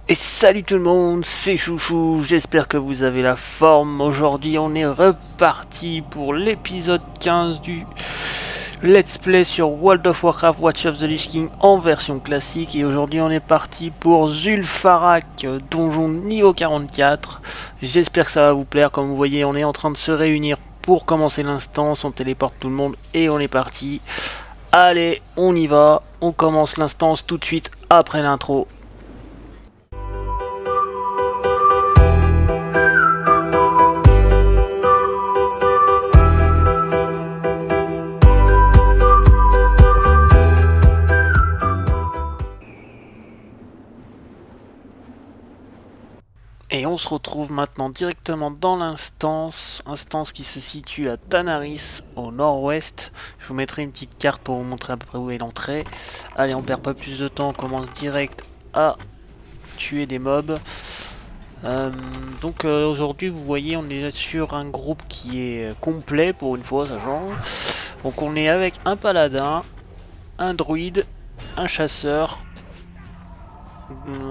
Et salut tout le monde, c'est Chouchou, j'espère que vous avez la forme. Aujourd'hui on est reparti pour l'épisode 15 du Let's Play sur World of Warcraft Watch of the Lich King en version classique. Et aujourd'hui on est parti pour Zul'Farrak, donjon niveau 44. J'espère que ça va vous plaire. Comme vous voyez, on est en train de se réunir pour commencer l'instance. On téléporte tout le monde et on est parti. Allez, on y va, on commence l'instance tout de suite après l'intro. Et on se retrouve maintenant directement dans l'instance, instance qui se situe à Tanaris, au nord-ouest. Je vous mettrai une petite carte pour vous montrer à peu près où est l'entrée. Allez, on perd pas plus de temps, on commence direct à tuer des mobs. Aujourd'hui, vous voyez, on est sur un groupe qui est complet, pour une fois, ça change. Donc on est avec un paladin, un druide, un chasseur,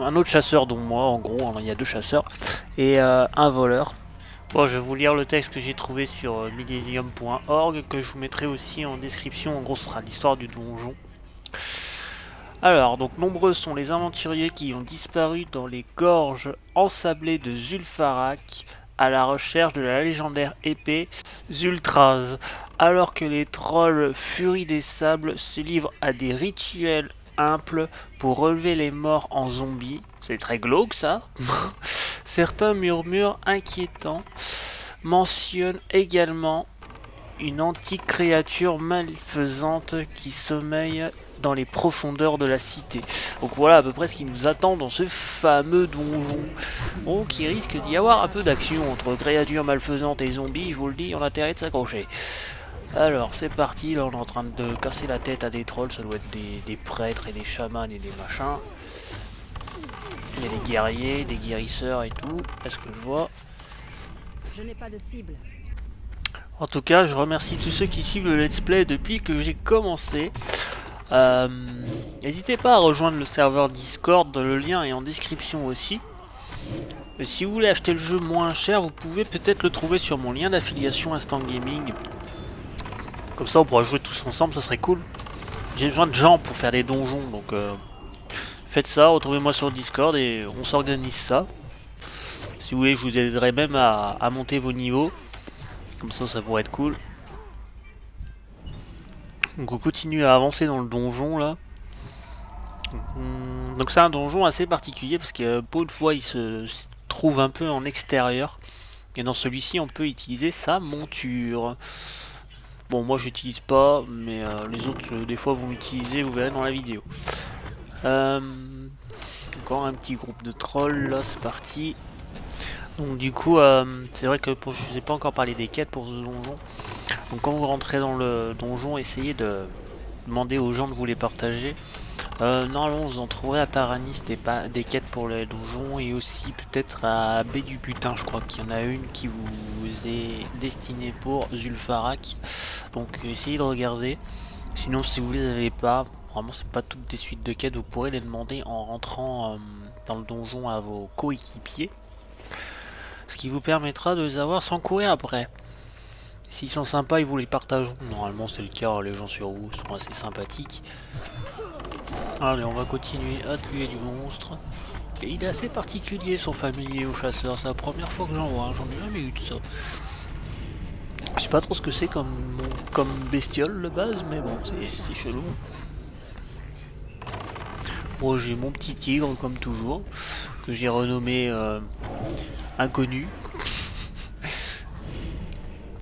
un autre chasseur dont moi, en gros, il y a deux chasseurs, et un voleur. Bon, je vais vous lire le texte que j'ai trouvé sur millennium.org, que je vous mettrai aussi en description. En gros, ce sera l'histoire du donjon. Alors, donc nombreux sont les aventuriers qui ont disparu dans les gorges ensablées de Zul'Farrak à la recherche de la légendaire épée Zul'Traz, alors que les trolls Furie des Sables se livrent à des rituels humbles pour relever les morts en zombies. C'est très glauque ça. Certains murmures inquiétants mentionnent également une antique créature malfaisante qui sommeille dans les profondeurs de la cité. Donc voilà à peu près ce qui nous attend dans ce fameux donjon. Donc il risque d'y avoir un peu d'action entre créatures malfaisantes et zombies, je vous le dis, on a intérêt de s'accrocher. Alors c'est parti, là on est en train de casser la tête à des trolls, ça doit être des prêtres et des chamans et des machins. Il y a des guerriers, des guérisseurs et tout, est-ce que je vois? Je n'ai pas de cible. En tout cas, je remercie tous ceux qui suivent le let's play depuis que j'ai commencé. N'hésitez pas à rejoindre le serveur Discord, le lien est en description aussi. Et si vous voulez acheter le jeu moins cher, vous pouvez peut-être le trouver sur mon lien d'affiliation Instant Gaming. Comme ça on pourra jouer tous ensemble, ça serait cool. J'ai besoin de gens pour faire des donjons, donc faites ça, retrouvez-moi sur Discord et on s'organise ça. Si vous voulez, je vous aiderai même à monter vos niveaux. Comme ça pourrait être cool. Donc on continue à avancer dans le donjon là. Donc c'est un donjon assez particulier parce que pour une fois il se trouve un peu en extérieur. Et dans celui-ci on peut utiliser sa monture. Bon moi j'utilise pas, mais les autres des fois vont l'utiliser, vous verrez dans la vidéo. Encore un petit groupe de trolls là, c'est parti. Donc du coup c'est vrai que je vous ai pas encore parlé des quêtes pour ce donjon. Donc quand vous rentrez dans le donjon, essayez de demander aux gens de vous les partager. Normalement vous en trouverez à Taranis des quêtes pour les donjons et aussi peut-être à Baie du Butin, je crois qu'il y en a une qui vous est destinée pour Zul'Farrak. Donc essayez de regarder. Sinon si vous les avez pas, vraiment c'est pas toutes des suites de quêtes, vous pourrez les demander en rentrant dans le donjon à vos coéquipiers. Ce qui vous permettra de les avoir sans courir après. S'ils sont sympas, ils vous les partageront. Normalement c'est le cas, les gens sur vous sont assez sympathiques. Allez, on va continuer à tuer du monstre. Et il est assez particulier son familier au chasseur, c'est la première fois que j'en vois, j'en ai jamais eu de ça. Je sais pas trop ce que c'est comme bestiole de base, mais bon, c'est chelou. Bon, j'ai mon petit tigre comme toujours, que j'ai renommé Inconnu.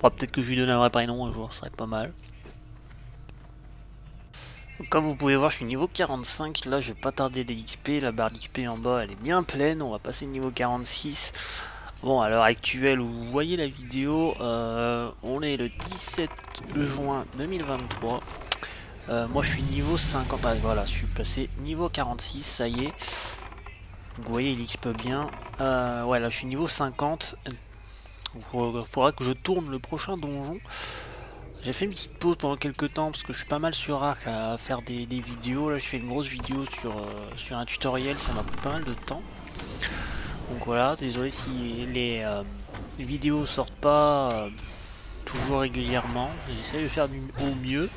Peut-être que je lui donne un vrai prénom un jour, ce serait pas mal. Donc, comme vous pouvez voir, je suis niveau 45, là je vais pas tarder des XP, la barre d'XP en bas elle est bien pleine, on va passer niveau 46. Bon, à l'heure actuelle où vous voyez la vidéo, on est le 17 juin 2023. Moi je suis niveau 50, ah, voilà, je suis passé niveau 46, ça y est. Donc, vous voyez, il XP bien. Ouais, là je suis niveau 50. Il faudra que je tourne le prochain donjon. J'ai fait une petite pause pendant quelques temps parce que je suis pas mal sur Arc à faire des vidéos. Là je fais une grosse vidéo sur un tutoriel, ça m'a pris pas mal de temps. Donc voilà, désolé si les vidéos sortent pas toujours régulièrement, j'essaie de faire au mieux.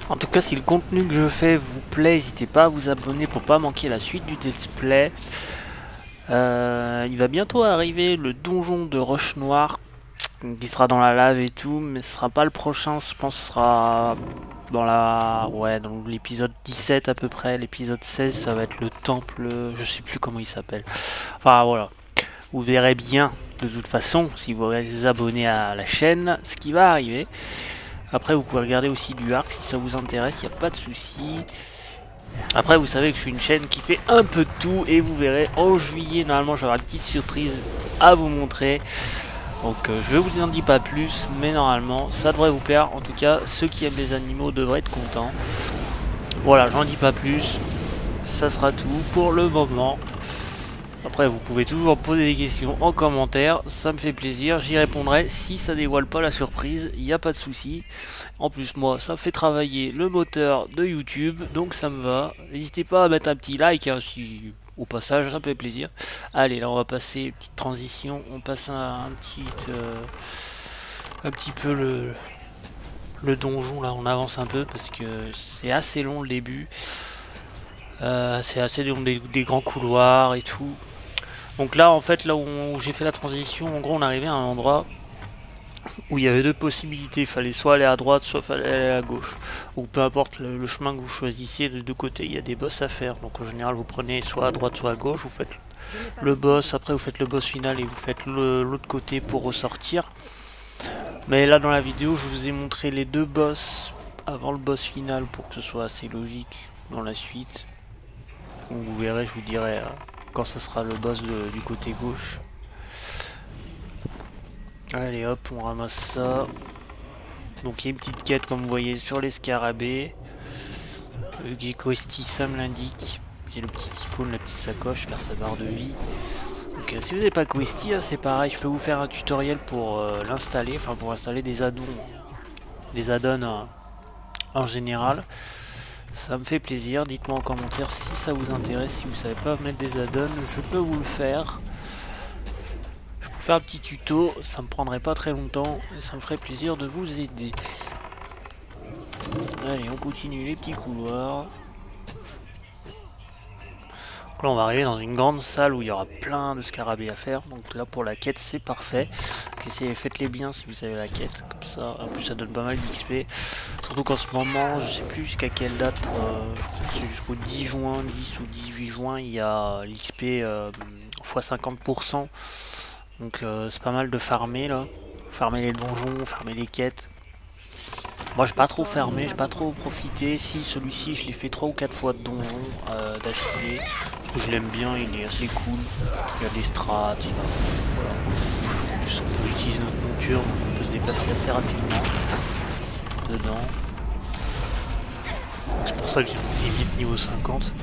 En tout cas, si le contenu que je fais vous plaît, n'hésitez pas à vous abonner pour pas manquer la suite du let's play. Il va bientôt arriver le donjon de Roche Noire, qui sera dans la lave et tout, mais ce sera pas le prochain, je pense que ce sera dans dans l'épisode 17 à peu près. L'épisode 16 ça va être le temple, je sais plus comment il s'appelle. Enfin voilà, vous verrez bien de toute façon si vous vous abonnez à la chaîne ce qui va arriver. Après vous pouvez regarder aussi du arc si ça vous intéresse, il n'y a pas de souci. Après vous savez que je suis une chaîne qui fait un peu de tout et vous verrez en juillet normalement j'aurai une petite surprise à vous montrer. Donc je vous en dis pas plus, mais normalement ça devrait vous plaire. En tout cas ceux qui aiment les animaux devraient être contents. Voilà, j'en dis pas plus, ça sera tout pour le moment. Après vous pouvez toujours poser des questions en commentaire, ça me fait plaisir, j'y répondrai si ça dévoile pas la surprise, il n'y a pas de souci. En plus moi ça fait travailler le moteur de YouTube, donc ça me va. N'hésitez pas à mettre un petit like hein, si au passage ça me fait plaisir. Allez là on va passer, petite transition, on passe un petit peu le donjon là, on avance un peu parce que c'est assez long le début. C'est assez long des grands couloirs et tout. Donc là en fait là où j'ai fait la transition, en gros on arrivait à un endroit où il y avait deux possibilités, il fallait soit aller à droite soit fallait aller à gauche. Ou peu importe le chemin que vous choisissiez, de deux côtés il y a des boss à faire. Donc en général vous prenez soit à droite soit à gauche, vous faites le boss, après vous faites le boss final et vous faites l'autre côté pour ressortir. Mais là dans la vidéo je vous ai montré les deux boss avant le boss final pour que ce soit assez logique dans la suite. Donc vous verrez, je vous dirai quand ce sera le boss du côté gauche. Allez hop, on ramasse ça. Donc il y a une petite quête comme vous voyez sur les scarabées. Questy ça me l'indique. J'ai le petit icône, la petite sacoche, faire sa barre de vie. Donc si vous n'avez pas Questy, c'est pareil, je peux vous faire un tutoriel pour l'installer, enfin pour installer des add-ons en général. Ça me fait plaisir, dites-moi en commentaire si ça vous intéresse, si vous savez pas mettre des add-ons, je peux vous le faire. Je peux faire un petit tuto, ça me prendrait pas très longtemps et ça me ferait plaisir de vous aider. Allez, on continue les petits couloirs. Donc là on va arriver dans une grande salle où il y aura plein de scarabées à faire, donc là pour la quête c'est parfait. Faites-les bien si vous avez la quête, comme ça, en plus ça donne pas mal d'XP. Surtout qu'en ce moment, je sais plus jusqu'à quelle date, je crois que c'est jusqu'au 10 juin, 10 ou 18 juin, il y a l'XP x 50%. Donc c'est pas mal de farmer là, farmer les donjons, farmer les quêtes. Moi j'ai pas trop farmé, j'ai pas trop profité. Si celui-ci je l'ai fait 3 ou 4 fois de donjon d'affilée. Je l'aime bien, il est assez cool. Il y a des strats, voilà. En plus on peut utiliser notre monture, donc on peut se déplacer assez rapidement dedans. C'est pour ça que j'ai monté vite niveau 50.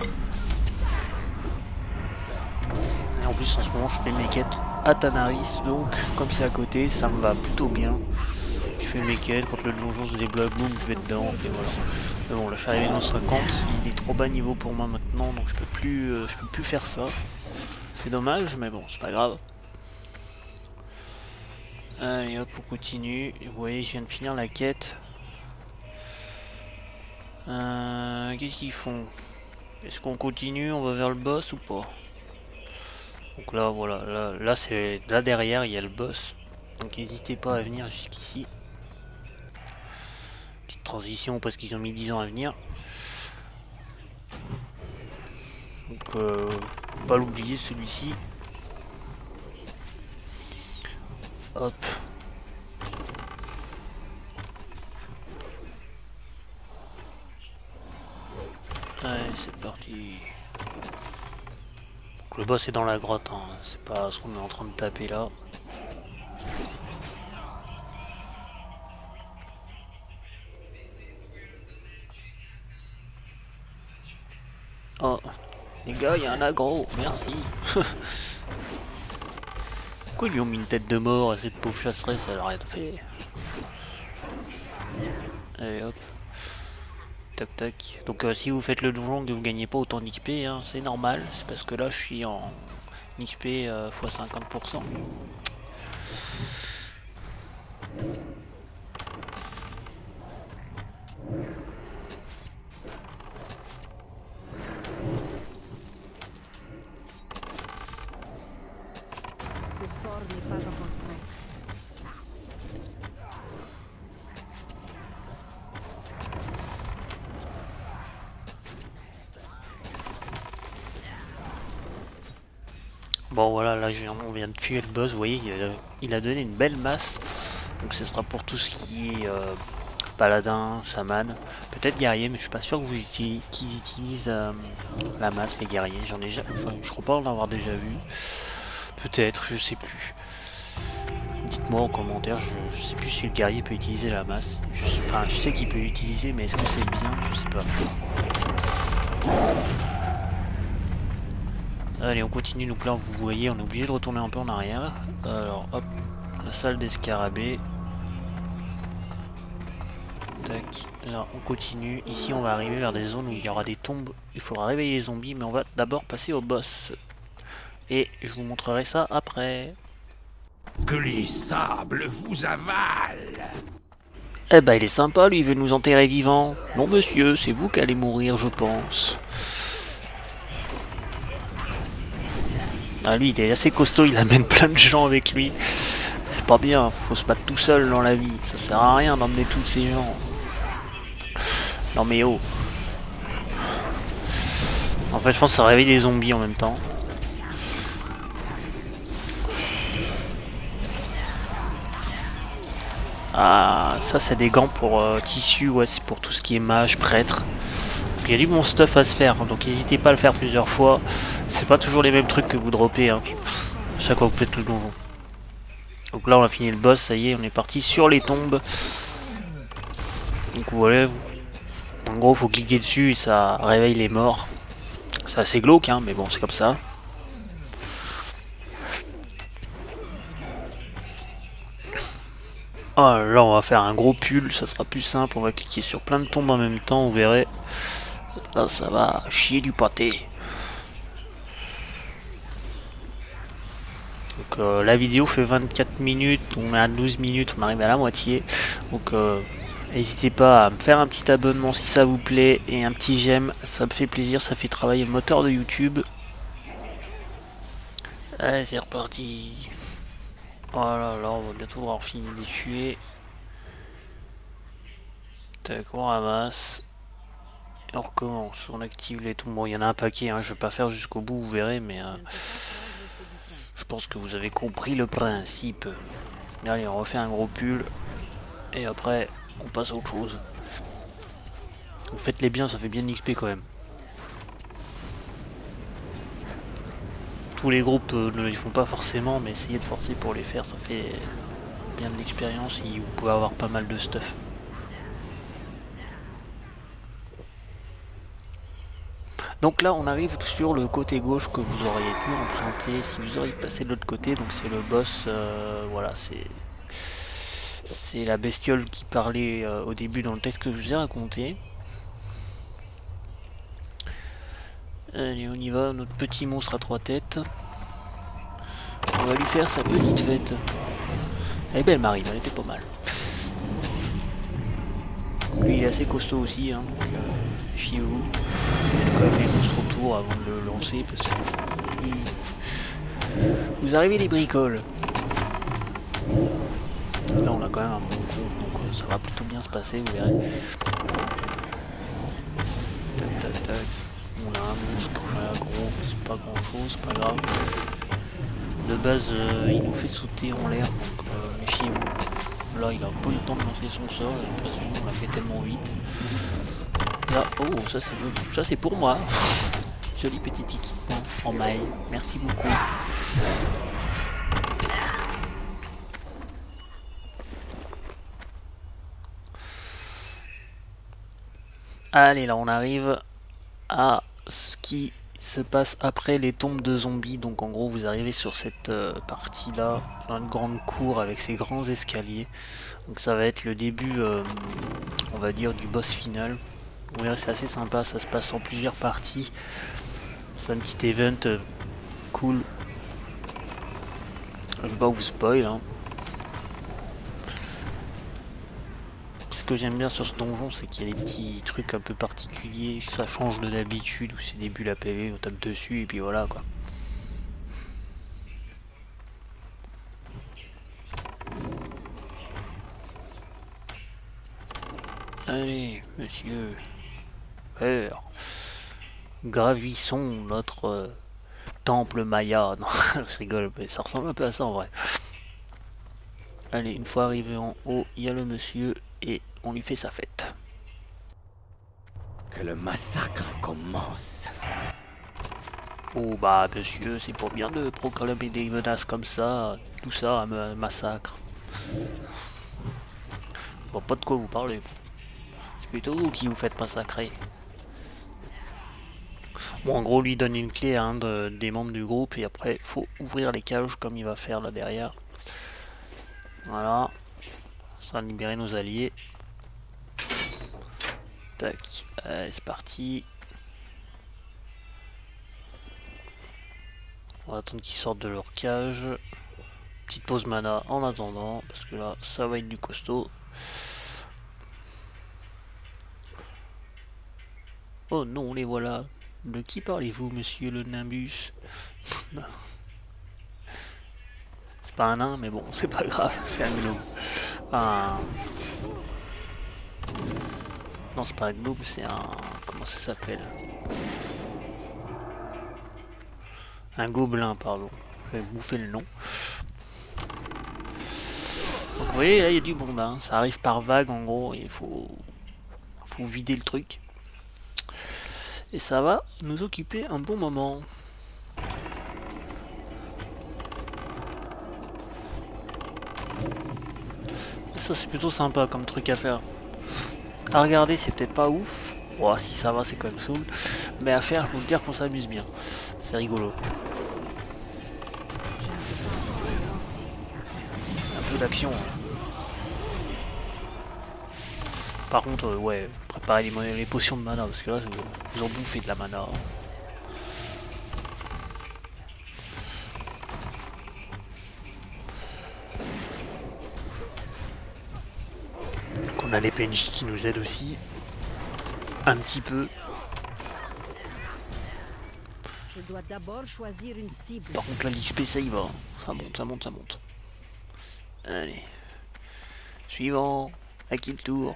Et en plus en ce moment je fais mes quêtes à Tanaris, donc comme c'est à côté, ça me va plutôt bien. Je fais mes quêtes, quand le donjon se débloque, boum, je vais dedans, et voilà. Mais bon, là je suis arrivé dans 50, il est trop bas niveau pour moi maintenant, donc je peux plus faire ça. C'est dommage, mais bon, c'est pas grave. Allez hop, on continue. Vous voyez, je viens de finir la quête. Qu'est-ce qu'ils font? Est-ce qu'on continue, on va vers le boss ou pas? Donc là, voilà, là c'est là derrière, il y a le boss. Donc n'hésitez pas à venir jusqu'ici. Petite transition parce qu'ils ont mis 10 ans à venir. Donc pas l'oublier celui-ci. Hop. Allez, c'est parti. Donc, le boss est dans la grotte, hein. C'est pas ce qu'on est en train de taper là. Oh, les gars, il y a un aggro, merci. Pourquoi ils lui ont mis une tête de mort à cette pauvre chasseresse, elle a rien fait. Allez hop. Tac tac. Donc si vous faites le donjon que vous gagnez pas autant d'XP, hein, c'est normal. C'est parce que là je suis en XP x 50%. Ce sort n'est pas encore prêt. Bon voilà, là on vient de tuer le boss, vous voyez, il a donné une belle masse. Donc ce sera pour tout ce qui est paladin, chaman, peut-être guerrier, mais je suis pas sûr que qu'ils utilisent la masse, les guerriers. Enfin, je crois pas en avoir déjà vu. Peut-être, je sais plus. Dites-moi en commentaire, je sais plus si le guerrier peut utiliser la masse. Je sais qu'il peut l'utiliser, mais est-ce que c'est bien? Je sais pas. Allez, on continue. Donc là, vous voyez, on est obligé de retourner un peu en arrière. Alors, hop, la salle des scarabées. Tac, là, on continue. Ici, on va arriver vers des zones où il y aura des tombes. Il faudra réveiller les zombies, mais on va d'abord passer au boss. Et je vous montrerai ça après. Que les sables vous avalent. Eh ben, il est sympa, lui, il veut nous enterrer vivants. Non, monsieur, c'est vous qui allez mourir, je pense. Ah, lui, il est assez costaud, il amène plein de gens avec lui. C'est pas bien, faut se battre tout seul dans la vie. Ça sert à rien d'emmener tous ces gens. Non mais oh. En fait, je pense que ça réveille les zombies en même temps. Ah, ça c'est des gants pour tissu, ouais, c'est pour tout ce qui est mage, prêtre. Il y a du bon stuff à se faire, donc n'hésitez pas à le faire plusieurs fois. C'est pas toujours les mêmes trucs que vous droppez, hein, chaque fois que vous faites le donjon. Donc là on a fini le boss, ça y est, on est parti sur les tombes. Donc voilà, en gros faut cliquer dessus et ça réveille les morts. C'est assez glauque, hein, mais bon c'est comme ça. Oh, là on va faire un gros pull, ça sera plus simple, on va cliquer sur plein de tombes en même temps, vous verrez. Là ça va chier du pâté. Donc la vidéo fait 24 minutes, on est à 12 minutes, on arrive à la moitié. Donc n'hésitez pas à me faire un petit abonnement si ça vous plaît et un petit j'aime, ça me fait plaisir, ça fait travailler le moteur de YouTube. Allez c'est reparti. Oh là là, on va bientôt avoir fini de les tuer. Tac, on ramasse. Et on recommence, on active les tombes. Bon, il y en a un paquet, hein, je vais pas faire jusqu'au bout, vous verrez, mais je pense que vous avez compris le principe. Allez, on refait un gros pull. Et après, on passe à autre chose. Vous faites-les bien, ça fait bien de l'XP quand même. Tous les groupes ne les font pas forcément, mais essayez de forcer pour les faire, ça fait bien de l'expérience et vous pouvez avoir pas mal de stuff. Donc là on arrive sur le côté gauche que vous auriez pu emprunter si vous auriez passé de l'autre côté, donc c'est le boss, voilà, c'est la bestiole qui parlait au début dans le texte que je vous ai raconté. Allez on y va, notre petit monstre à 3 têtes. On va lui faire sa petite fête. Elle est belle Marie, elle était pas mal. Lui il est assez costaud aussi, hein, donc fiez-vous. Faites quand même les monstres autour avant de le lancer parce que vous arrivez les bricoles. Là on a quand même un bon coup, donc ça va plutôt bien se passer, vous verrez. Tac tac tac. On a un monstre, on a gros, c'est pas grand chose, c'est pas grave. De base il nous fait sauter en l'air, donc méfiez-vous. Là il a pas eu le temps de lancer son sort, j'ai l'impression qu'on l'a fait tellement vite. Là, oh ça c'est joli, ça c'est pour moi. Joli petit équipement en maille, merci beaucoup. Allez là on arrive à ce qui se passe après les tombes de zombies. Donc en gros vous arrivez sur cette partie là, dans une grande cour avec ces grands escaliers. Donc ça va être le début on va dire du boss final. Vous verrez c'est assez sympa, ça se passe en plusieurs parties. C'est un petit event cool. Je vais pas vous spoil, hein. Ce que j'aime bien sur ce donjon, c'est qu'il y a des petits trucs un peu particuliers, ça change de d'habitude, où c'est des bulles à PV, on tape dessus et puis voilà quoi. Allez, monsieur, peur, gravissons notre temple Maya. Non, je rigole, mais ça ressemble un peu à ça en vrai. Allez, une fois arrivé en haut, il y a le monsieur et on lui fait sa fête. Que le massacre commence. Oh bah monsieur, c'est pour bien de proclamer des menaces comme ça, tout ça, un massacre. Je vois pas de quoi vous parlez. C'est plutôt vous qui vous faites massacrer. Bon, en gros, lui donne une clé à un des membres du groupe et après, faut ouvrir les cages comme il va faire là derrière. Voilà. Ça va libérer nos alliés. Tac, allez, c'est parti. On va attendre qu'ils sortent de leur cage. Petite pause mana en attendant, parce que là, ça va être du costaud. Oh non, les voilà. De qui parlez-vous, monsieur le Nimbus? C'est pas un nain, mais bon, c'est pas grave, c'est un gnome. Non, c'est pas un gnome, c'est un... Comment ça s'appelle? Un gobelin, pardon. Je vais bouffer le nom. Donc vous voyez, là il y a du monde, hein. Ça arrive par vague en gros, il faut vider le truc. Et ça va nous occuper un bon moment. Et ça c'est plutôt sympa comme truc à faire. À regarder c'est peut-être pas ouf. Oh, si ça va c'est quand même soul. Mais à faire je peux vous dire qu'on s'amuse bien. C'est rigolo. Un peu d'action. Hein. Par contre, ouais, préparez les potions de mana parce que là, vous en bouffez de la mana. Donc on a les PNJ qui nous aident aussi. Un petit peu. Je dois d'abord choisir une cible. Par contre là, l'XP ça y va. Ça monte, ça monte, ça monte. Allez. Suivant. À qui le tour?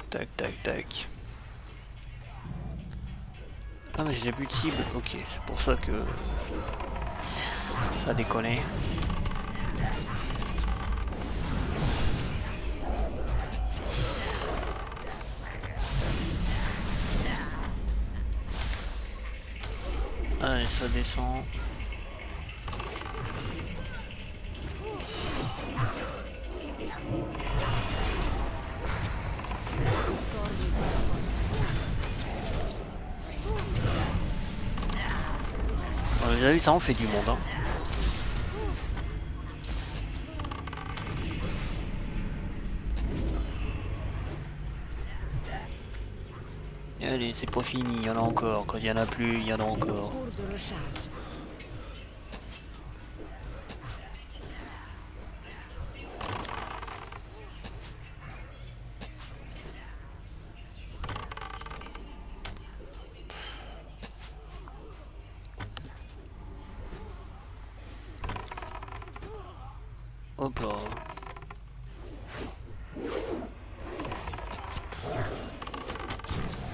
Tac, tac, tac. Ah mais j'ai plus de cible, ok, c'est pour ça que ça déconne. Allez, ça descend. Vous avez vu, ça en fait du monde. Hein. Et allez, c'est pas fini, il y en a encore. Quand il y en a plus, il y en a encore. Hop là.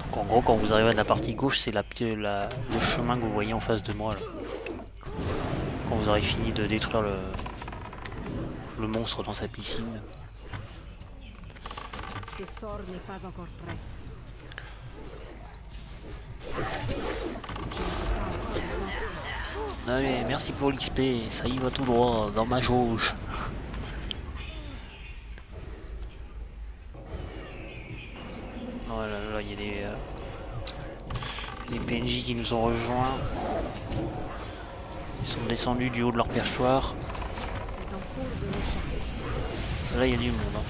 Donc en gros quand vous arrivez à la partie gauche c'est le chemin que vous voyez en face de moi là. Quand vous aurez fini de détruire le monstre dans sa piscine. Ce sort n'est pas encore prêt. Allez, merci pour l'XP, ça y va tout droit dans ma jauge. Voilà, là il y a les PNJ qui nous ont rejoints. Ils sont descendus du haut de leur perchoir. Là il y a du monde. Hein.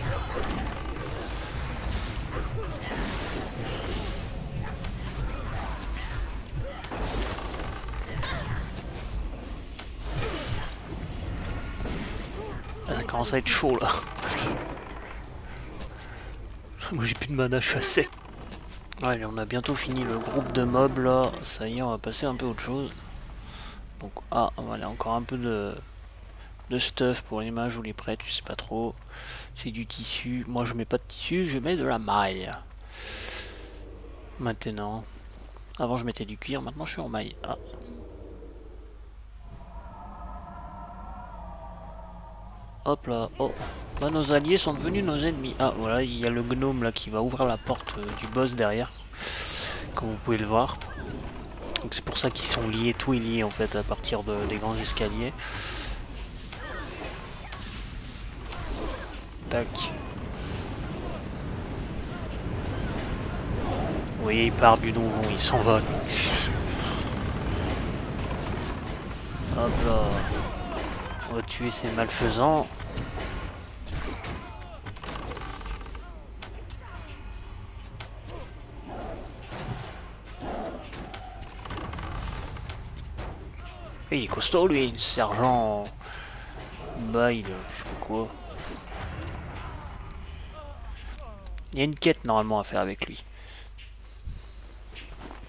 commence à être chaud là. Moi j'ai plus de mana, je suis à sec. Allez, on a bientôt fini le groupe de mobs là. Ça y est, on va passer un peu à autre chose. Donc, ah, voilà, encore un peu de stuff pour les mages ou les prêtres, je sais pas trop. C'est du tissu. Moi je mets pas de tissu, je mets de la maille. Maintenant. Avant je mettais du cuir, maintenant je suis en maille. Ah. Hop là, oh. Là, nos alliés sont devenus nos ennemis. Ah voilà, il y a le gnome là qui va ouvrir la porte du boss derrière. Comme vous pouvez le voir. Donc c'est pour ça qu'ils sont liés, tout est lié en fait à partir des grands escaliers. Tac. Vous voyez, il part du donjon, il s'envole. Hop là. On va tuer ces malfaisants. Et il est costaud lui, sergent Bail, je sais pas quoi. Il y a une quête normalement à faire avec lui.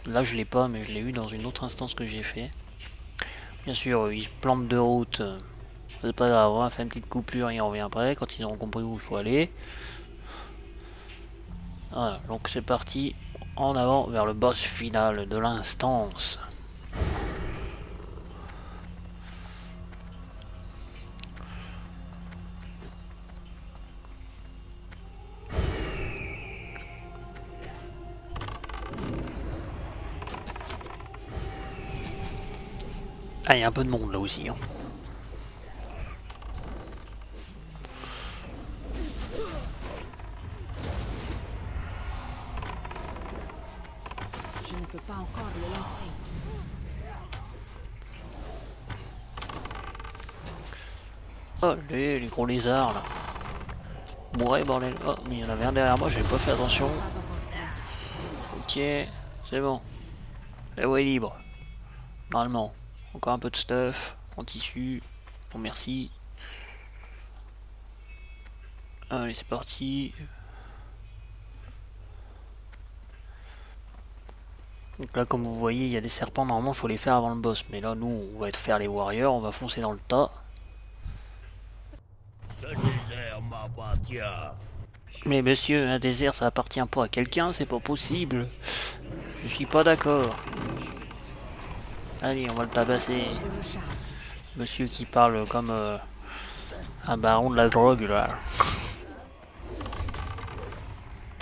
Là je l'ai pas, mais je l'ai eu dans une autre instance que j'ai fait. Bien sûr, il se plante de route. C'est pas grave, on va faire une petite coupure et on revient après quand ils auront compris où il faut aller. Voilà, donc c'est parti. En avant vers le boss final de l'instance. Ah, il y a un peu de monde là aussi. Hein. Je ne peux pas encore le lancer. Oh, les gros lézards là. Mourez bordel. Oh, mais il y en avait un derrière moi, j'ai pas fait attention. Pas encore prêt. Ok, c'est bon. La voie est libre. Normalement. Encore un peu de stuff en tissu. Bon, merci. Allez, c'est parti. Donc là, comme vous voyez, il y a des serpents. Normalement, il faut les faire avant le boss. Mais là, nous, on va faire les warriors. On va foncer dans le tas. Ce désert m'appartient. Mais monsieur, un désert, ça appartient pas à quelqu'un. C'est pas possible. Je suis pas d'accord. Allez, on va le tabasser. De recharge. Monsieur qui parle comme un baron de la drogue là.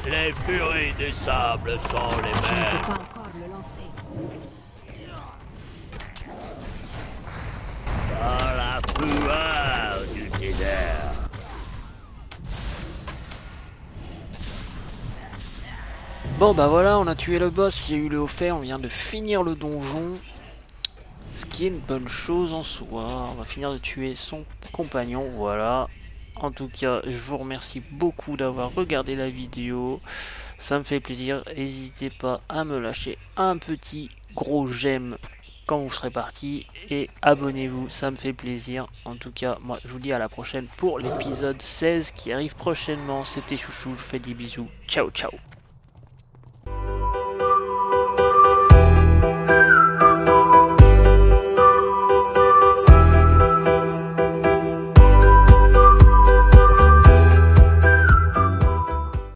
Les furies des sables sont les Je ne mêmes. peux pas encore le lancer. Dans la fureur du désert. Bon bah voilà, on a tué le boss, il y a eu le haut fait, on vient de finir le donjon. Ce qui est une bonne chose en soi. On va finir de tuer son compagnon, voilà. En tout cas, je vous remercie beaucoup d'avoir regardé la vidéo. Ça me fait plaisir. N'hésitez pas à me lâcher un petit gros j'aime quand vous serez parti. Et abonnez-vous, ça me fait plaisir. En tout cas, moi je vous dis à la prochaine pour l'épisode 16 qui arrive prochainement. C'était Chouchou, je vous fais des bisous. Ciao, ciao.